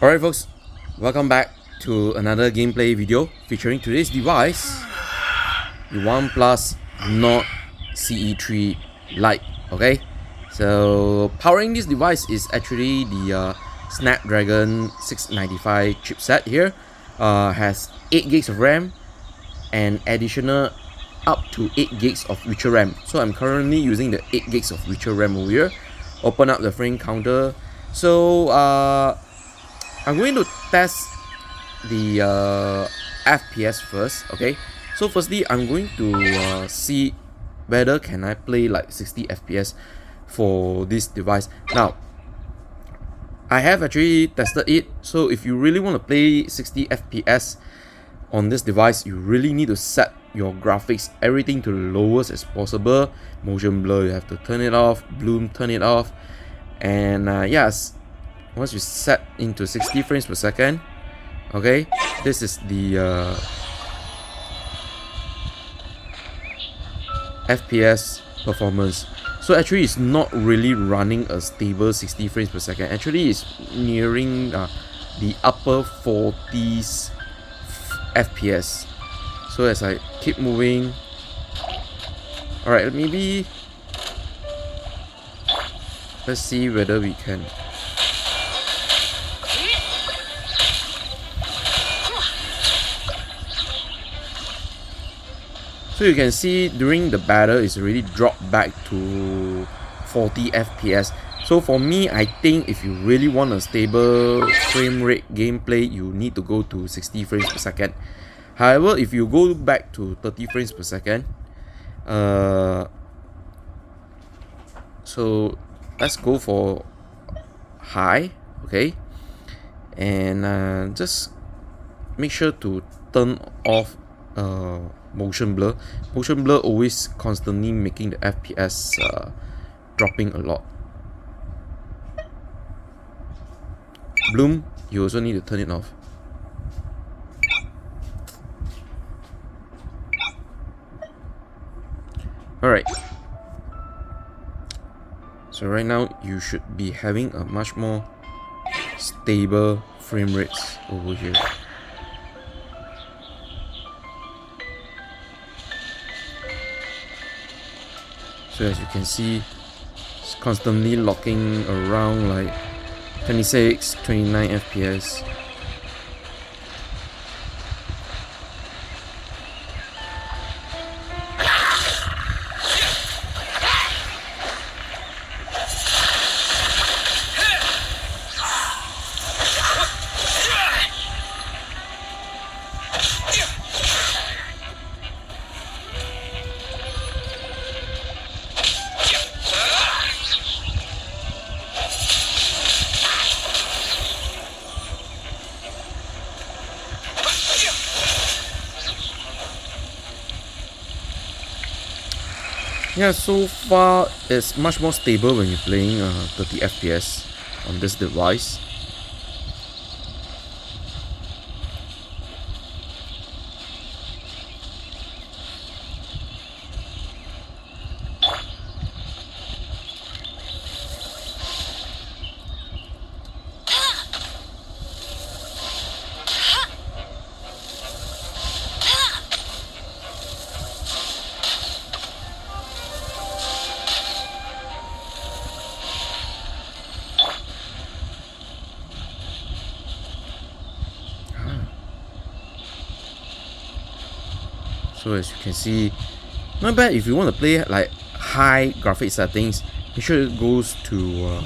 Alright folks, welcome back to another gameplay video featuring today's device, the OnePlus Nord CE3 Lite. Okay, so powering this device is actually the Snapdragon 695 chipset here. Has 8 gigs of RAM and additional up to 8 gigs of virtual RAM. So I'm currently using the 8 gigs of virtual RAM over here. Open up the frame counter. So I'm going to test the FPS first. Okay, so firstly I'm going to see whether can I play like 60 FPS for this device. Now I have actually tested it, so if you really want to play 60 FPS on this device, you really need to set your graphics everything to the lowest as possible. Motion blur, you have to turn it off. Bloom, turn it off. And yes, once you set into 60 frames per second, okay, this is the FPS performance. So actually it's not really running a stable 60 frames per second. Actually it's nearing the upper 40s FPS. So as I keep moving, alright, maybe let's see whether we can. So you can see during the battle it's already dropped back to 40 FPS. So for me, I think if you really want a stable frame rate gameplay, you need to go to 60 frames per second. However, if you go back to 30 frames per second, so let's go for high, okay, and just make sure to turn off motion blur. Motion blur always constantly making the FPS dropping a lot. Bloom, you also need to turn it off. Alright, so right now you should be having a much more stable frame rates over here. So as you can see, it's constantly locking around like 26, 29 FPS. Yeah, so far it's much more stable when you're playing 30 FPS on this device. So as you can see, not bad. If you want to play like high graphic settings, make sure it goes to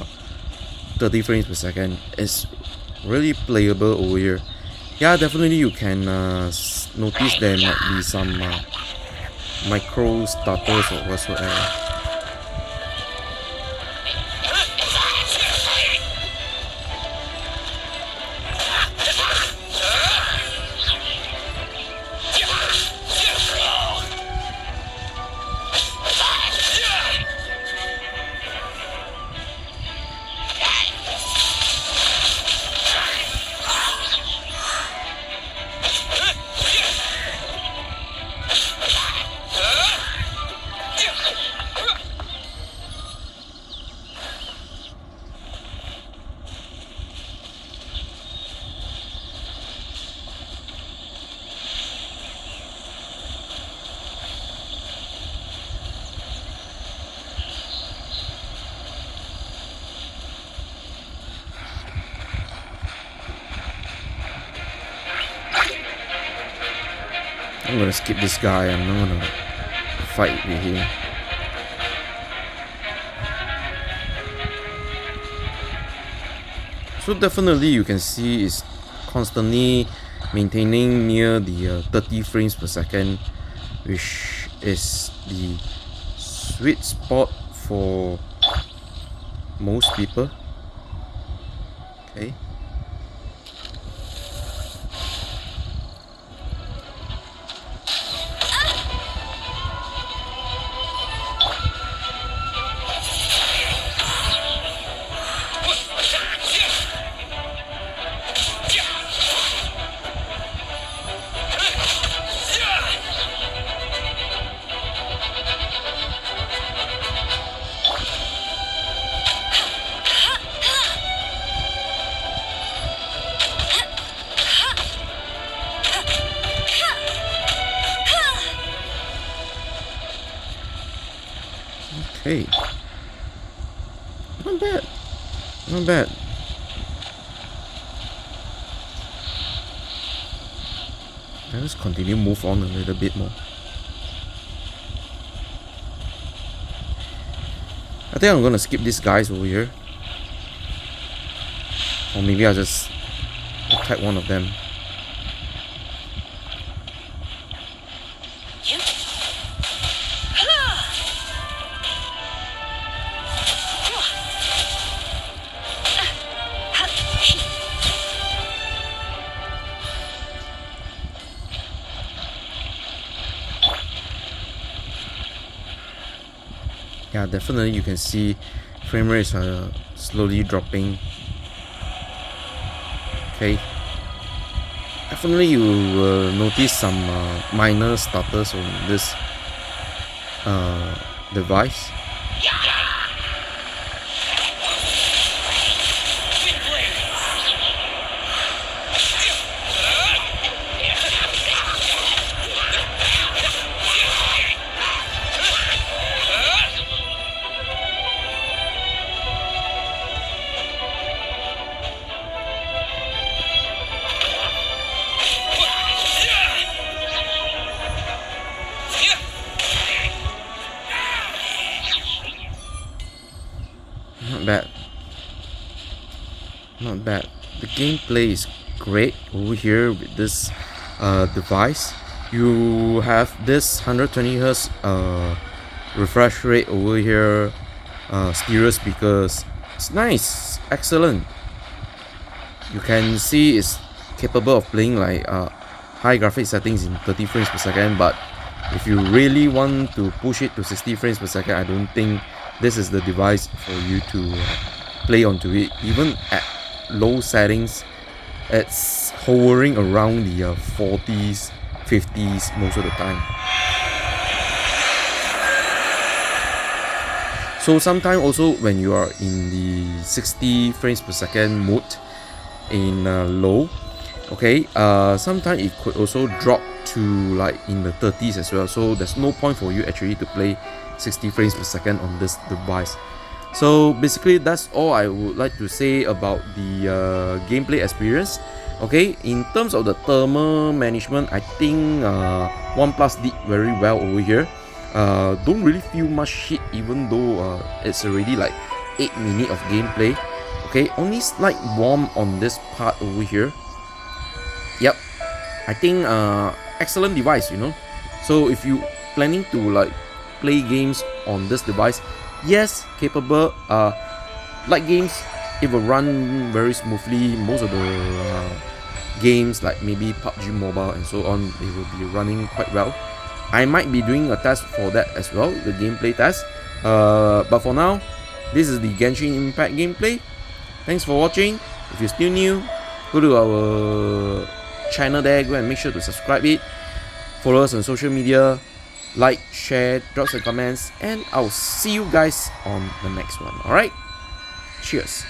30 frames per second. It's really playable over here. Yeah, definitely you can notice there might be some micro stutters or whatsoever. I'm gonna skip this guy. I'm not gonna fight with him. So definitely you can see it's constantly maintaining near the 30 frames per second, which is the sweet spot for most people. Okay. Okay. Not bad. Not bad. Let's continue move on a little bit more. I think I'm gonna skip these guys over here. Or maybe I'll just attack one of them. Yeah, definitely you can see frame rates are slowly dropping. Okay. Definitely you will notice some minor stutters on this device. Not bad. Not bad. The gameplay is great over here with this device. You have this 120Hz refresh rate over here, stereo speakers. It's nice, excellent. You can see it's capable of playing like high graphic settings in 30 frames per second, but if you really want to push it to 60 frames per second, I don't think this is the device for you to play onto it. Even at low settings, it's hovering around the 40s, 50s most of the time. So sometimes also when you are in the 60 frames per second mode in low, okay, sometimes it could also drop to like in the 30s as well. So there's no point for you actually to play 60 frames per second on this device. So basically that's all I would like to say about the gameplay experience. Okay, in terms of the thermal management, I think OnePlus did very well over here. Don't really feel much heat even though it's already like 8 minutes of gameplay. Okay, only slight warm on this part over here. Yep, I think excellent device, you know. So if you planning to like play games on this device, yes, capable. Like games, it will run very smoothly. Most of the games like maybe PUBG Mobile and so on, they will be running quite well. I might be doing a test for that as well, the gameplay test. But for now, this is the Genshin Impact gameplay. Thanks for watching. If you're still new, go to our channel there, go and make sure to subscribe it. Follow us on social media, like, share, drop some comments, and I'll see you guys on the next one. Alright? Cheers.